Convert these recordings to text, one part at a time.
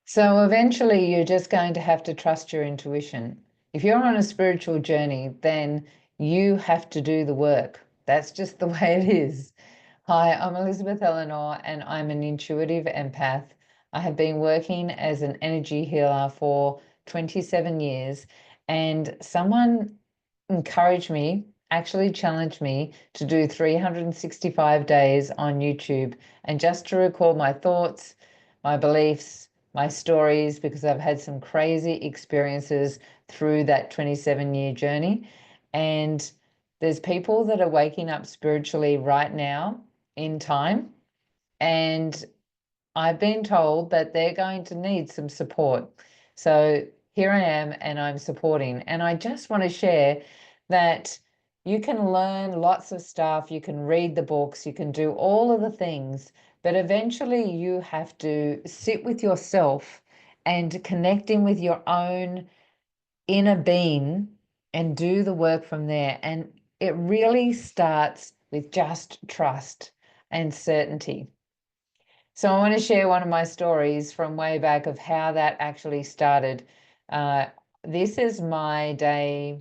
So eventually, you're just going to have to trust your intuition. If you're on a spiritual journey, then you have to do the work. That's just the way it is. Hi, I'm Elizabeth Eleanor, and I'm an intuitive empath. I have been working as an energy healer for 27 years, and someone encouraged me, actually challenged me to do 365 days on YouTube and just to record my thoughts, my beliefs, my stories, because I've had some crazy experiences through that 27-year journey. And there's people that are waking up spiritually right now in time. And I've been told that they're going to need some support. So here I am, and I'm supporting. And I just want to share that you can learn lots of stuff, you can read the books, you can do all of the things, but eventually you have to sit with yourself and connecting with your own inner being and do the work from there. And it really starts with just trust and certainty. So I want to share one of my stories from way back of how that actually started. Uh, this is my day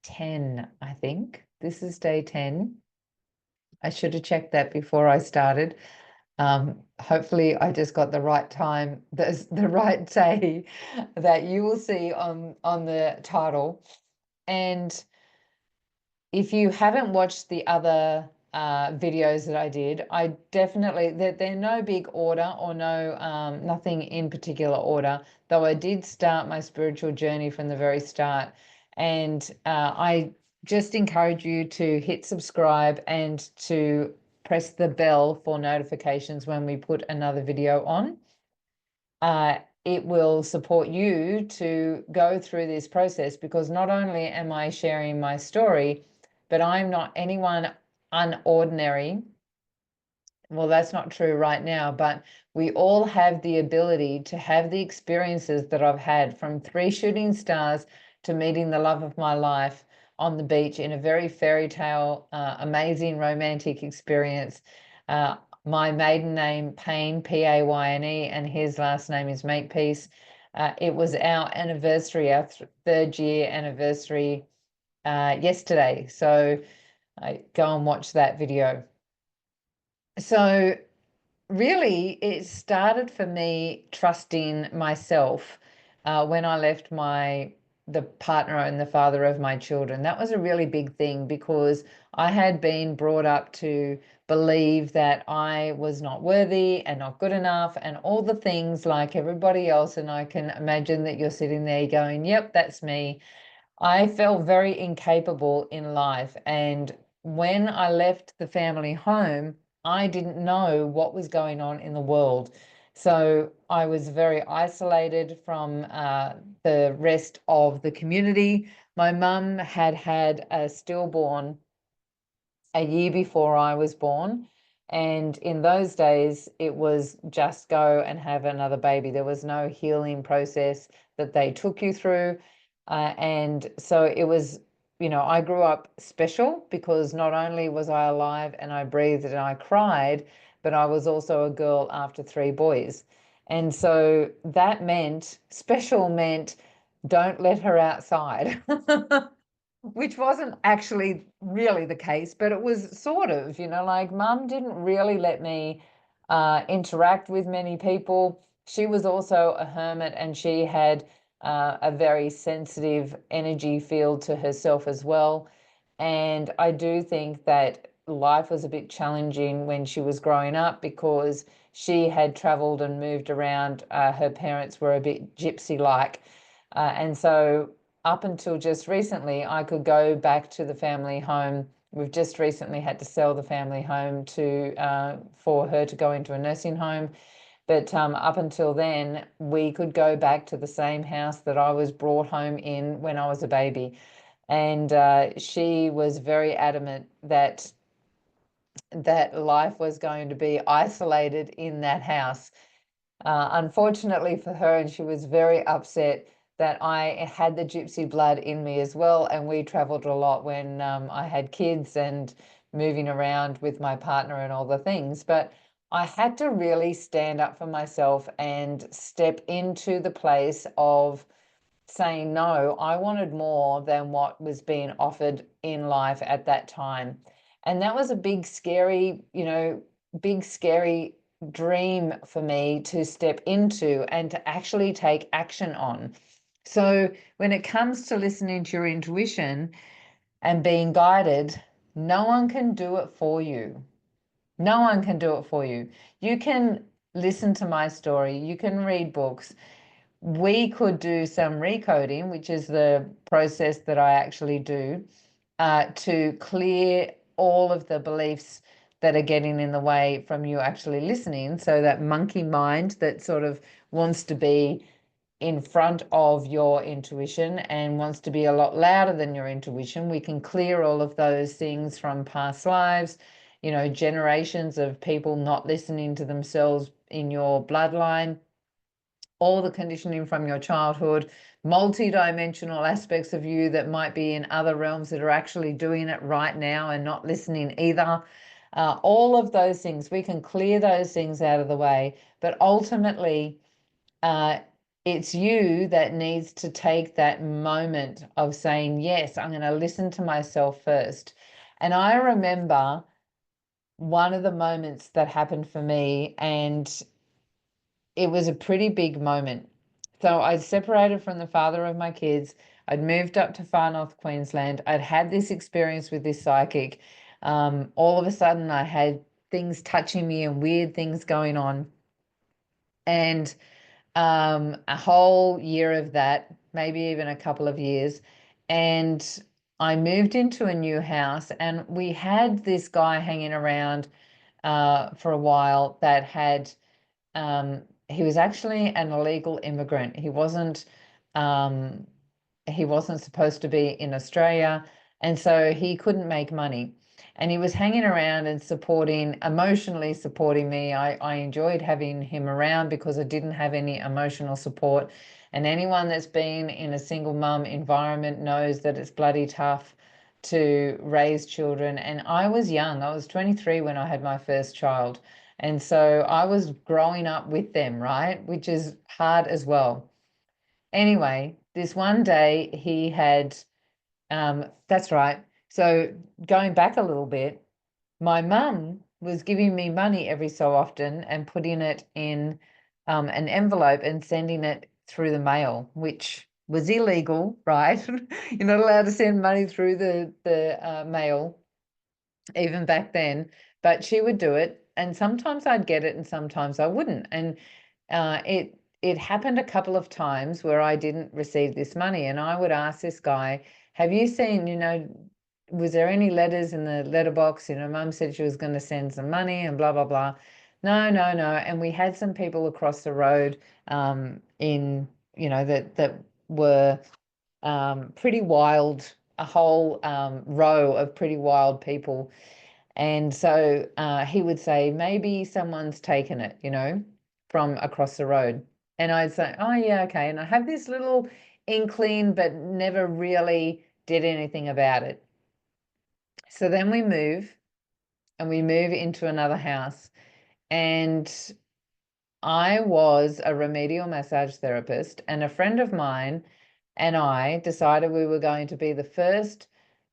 10, I think. This is day 10. I should have checked that before I started. Hopefully I just got the right time, the right day that you will see on the title. And if you haven't watched the other videos that I did, I definitely, they're no big order or no nothing in particular order, though I did start my spiritual journey from the very start. And I just encourage you to hit subscribe and to press the bell for notifications when we put another video on. It will support you to go through this process, because not only am I sharing my story, but I'm not anyone unordinary. Well, that's not true right now, but we all have the ability to have the experiences that I've had, from 3 shooting stars to meeting the love of my life on the beach in a very fairy tale, amazing romantic experience. My maiden name, Payne, Payne, and his last name is Makepeace. It was our anniversary, our 3rd year anniversary yesterday. So go and watch that video. So really, it started for me trusting myself when I left the partner and the father of my children. That was a really big thing, because I had been brought up to believe that I was not worthy and not good enough and all the things like everybody else. And I can imagine that you're sitting there going, yep, that's me. I felt very incapable in life. And when I left the family home, I didn't know what was going on in the world. So I was very isolated from the rest of the community. My mum had had a stillborn a year before I was born. And in those days, it was just go and have another baby. There was no healing process that they took you through. And so it was, I grew up special, because not only was I alive and I breathed and I cried, but I was also a girl after 3 boys. And so that meant, special meant, don't let her outside. Which wasn't actually really the case, but it was sort of, like mum didn't really let me interact with many people. She was also a hermit, and she had a very sensitive energy field to herself as well. And I do think that life was a bit challenging when she was growing up, because she had traveled and moved around. Her parents were a bit gypsy-like. And so up until just recently, I could go back to the family home. We've just recently had to sell the family home for her to go into a nursing home. But up until then, we could go back to the same house that I was brought home in when I was a baby. And she was very adamant that life was going to be isolated in that house. Unfortunately for her, and she was very upset that I had the gypsy blood in me as well, and we traveled a lot when I had kids and moving around with my partner and all the things. But I had to really stand up for myself and step into the place of saying no. I wanted more than what was being offered in life at that time. And that was a big, scary, big, scary dream for me to step into and to actually take action on. So when it comes to listening to your intuition and being guided, no one can do it for you. No one can do it for you. You can listen to my story, you can read books. We could do some recoding, which is the process that I actually do to clear all of the beliefs that are getting in the way from you actually listening. So that monkey mind that sort of wants to be in front of your intuition and wants to be a lot louder than your intuition, we can clear all of those things from past lives, generations of people not listening to themselves in your bloodline, all the conditioning from your childhood, multi-dimensional aspects of you that might be in other realms that are actually doing it right now and not listening either. All of those things, we can clear those things out of the way, but ultimately, it's you that needs to take that moment of saying, yes, I'm going to listen to myself first. And I remember one of the moments that happened for me, and it was a pretty big moment. So I'd separated from the father of my kids. I'd moved up to far north Queensland. I'd had this experience with this psychic. All of a sudden, I had things touching me and weird things going on. And a whole year of that, maybe even a couple of years. And I moved into a new house, and we had this guy hanging around for a while that had, he was actually an illegal immigrant. Um, he wasn't supposed to be in Australia, and so he couldn't make money. And he was hanging around and emotionally supporting me. I enjoyed having him around because I didn't have any emotional support. And anyone that's been in a single mum environment knows that it's bloody tough to raise children. And I was young. I was 23 when I had my first child. And so I was growing up with them, right? Which is hard as well. Anyway, this one day he had, that's right. So going back a little bit, my mum was giving me money every so often and putting it in an envelope and sending it through the mail, which was illegal, right? You're not allowed to send money through the mail, even back then. But she would do it, and sometimes I'd get it, and sometimes I wouldn't. And it happened a couple of times where I didn't receive this money, and I would ask this guy, have you seen, was there any letters in the letterbox? Mum said she was going to send some money and blah, blah, blah. No, no, no. And we had some people across the road in, that were pretty wild, a whole row of pretty wild people. And so he would say, maybe someone's taken it, from across the road. And I'd say, oh, yeah, okay. And I have this little inkling, but never really did anything about it. So then we move into another house. And I was a remedial massage therapist, and a friend of mine and I decided we were going to be the first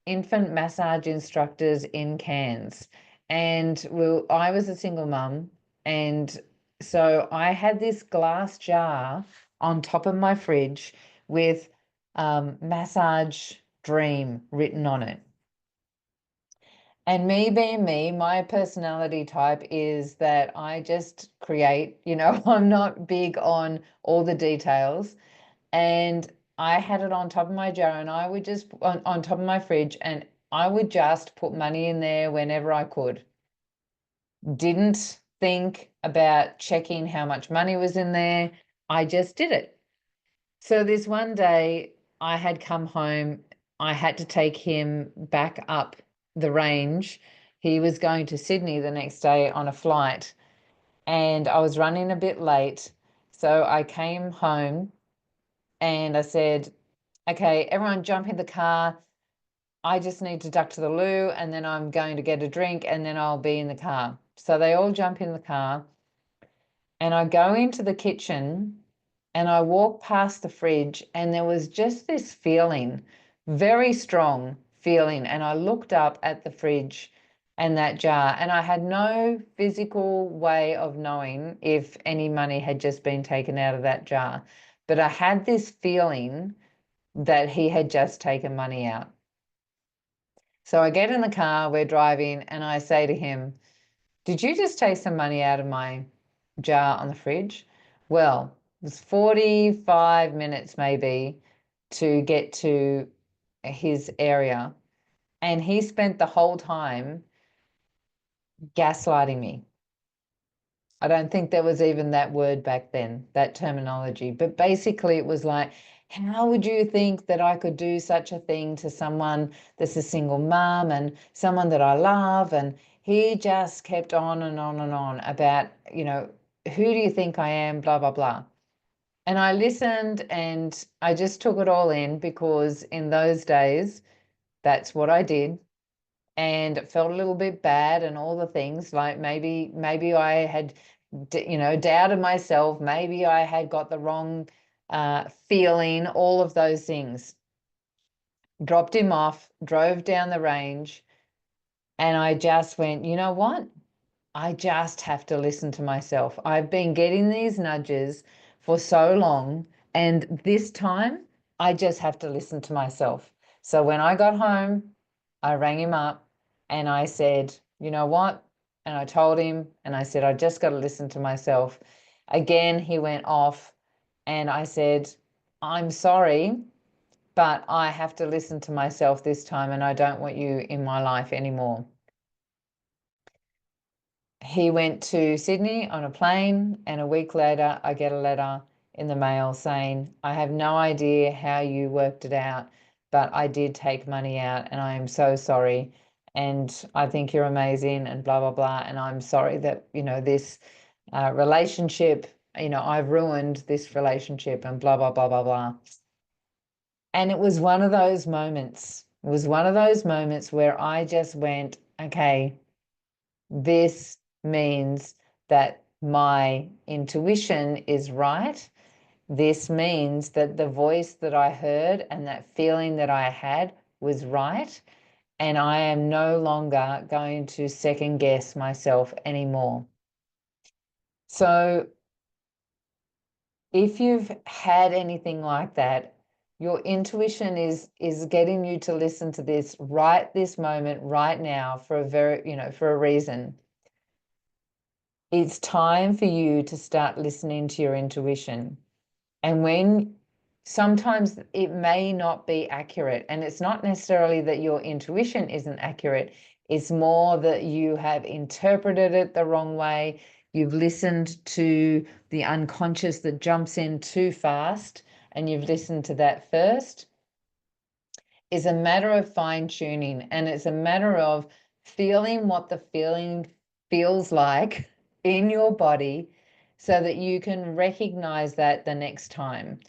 infant massage instructors in Cairns. And I was a single mum, and so I had this glass jar on top of my fridge with massage dream written on it. And me being me, my personality type is that I just create, I'm not big on all the details. And I had it on top of my jar, and I would just, on top of my fridge, and I would just put money in there whenever I could. Didn't think about checking how much money was in there. I just did it. So this one day I had come home, I had to take him back up the range. He was going to Sydney the next day on a flight, and I was running a bit late. So I came home and I said, okay, everyone jump in the car. I just need to duck to the loo, and then I'm going to get a drink, and then I'll be in the car. So they all jump in the car, and I go into the kitchen and I walk past the fridge, and there was just this feeling, very strong feeling. And I looked up at the fridge and that jar, and I had no physical way of knowing if any money had just been taken out of that jar. But I had this feeling that he had just taken money out. So I get in the car, we're driving, and I say to him, "Did you just take some money out of my jar on the fridge?" Well, it was 45 minutes maybe to get to his area, and he spent the whole time gaslighting me. I don't think there was even that word back then, that terminology. But basically, it was like, how would you think that I could do such a thing to someone that's a single mum and someone that I love? And he just kept on and on and on about, who do you think I am? Blah, blah, blah. And I listened and I just took it all in, because in those days, that's what I did. And it felt a little bit bad and all the things, like maybe I had doubted myself, maybe I had got the wrong feeling, all of those things. Dropped him off, drove down the range, and I just went, you know what? I just have to listen to myself. I've been getting these nudges for so long, and this time I just have to listen to myself. So when I got home, I rang him up and I said, you know what? And I told him, and I said, I just got to listen to myself. Again, he went off, and I said, I'm sorry, but I have to listen to myself this time, and I don't want you in my life anymore. He went to Sydney on a plane, and a week later, I get a letter in the mail saying, I have no idea how you worked it out, but I did take money out, and I am so sorry. And I think you're amazing, and blah, blah, blah. And I'm sorry that, this relationship, I've ruined this relationship, and blah, blah, blah, blah, blah. And it was one of those moments. It was one of those moments where I just went, okay, this means that my intuition is right. This means that the voice that I heard and that feeling that I had was right. And I am no longer going to second guess myself anymore. So if you've had anything like that, your intuition is getting you to listen to this right this moment, right now, for a reason. It's time for you to start listening to your intuition. And when sometimes it may not be accurate, and it's not necessarily that your intuition isn't accurate, it's more that you have interpreted it the wrong way. You've listened to the unconscious that jumps in too fast, and you've listened to that first. Is a matter of fine tuning, and it's a matter of feeling what the feeling feels like in your body so that you can recognize that the next time.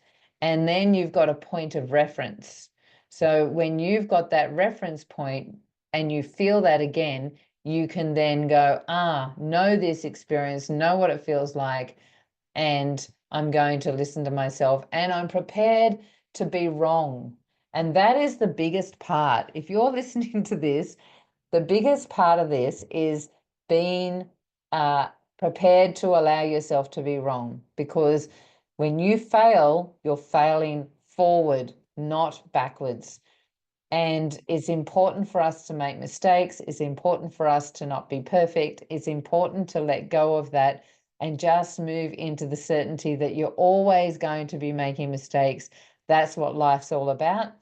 And then you've got a point of reference. So when you've got that reference point and you feel that again, you can then go, know this experience, know what it feels like, and I'm going to listen to myself, and I'm prepared to be wrong. And that is the biggest part. If you're listening to this, the biggest part of this is being prepared to allow yourself to be wrong, because when you fail, you're failing forward, not backwards. And it's important for us to make mistakes. It's important for us to not be perfect. It's important to let go of that and just move into the certainty that you're always going to be making mistakes. That's what life's all about.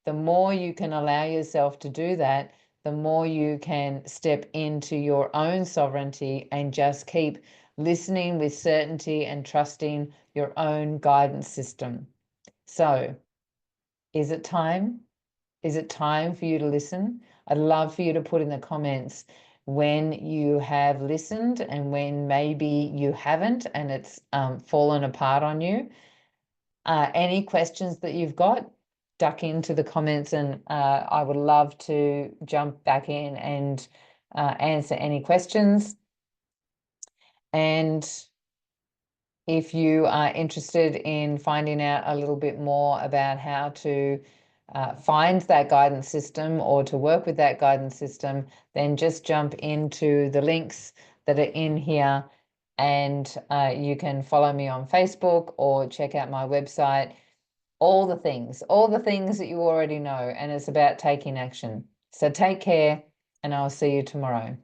The more you can allow yourself to do that, the more you can step into your own sovereignty and just keep listening with certainty and trusting your own guidance system. So, is it time? Is it time for you to listen? I'd love for you to put in the comments when you have listened and when maybe you haven't and it's fallen apart on you. Any questions that you've got, duck into the comments, and I would love to jump back in and answer any questions. And if you are interested in finding out a little bit more about how to find that guidance system or to work with that guidance system, then just jump into the links that are in here, and you can follow me on Facebook or check out my website. All the things that you already know, and it's about taking action. So take care, and I'll see you tomorrow.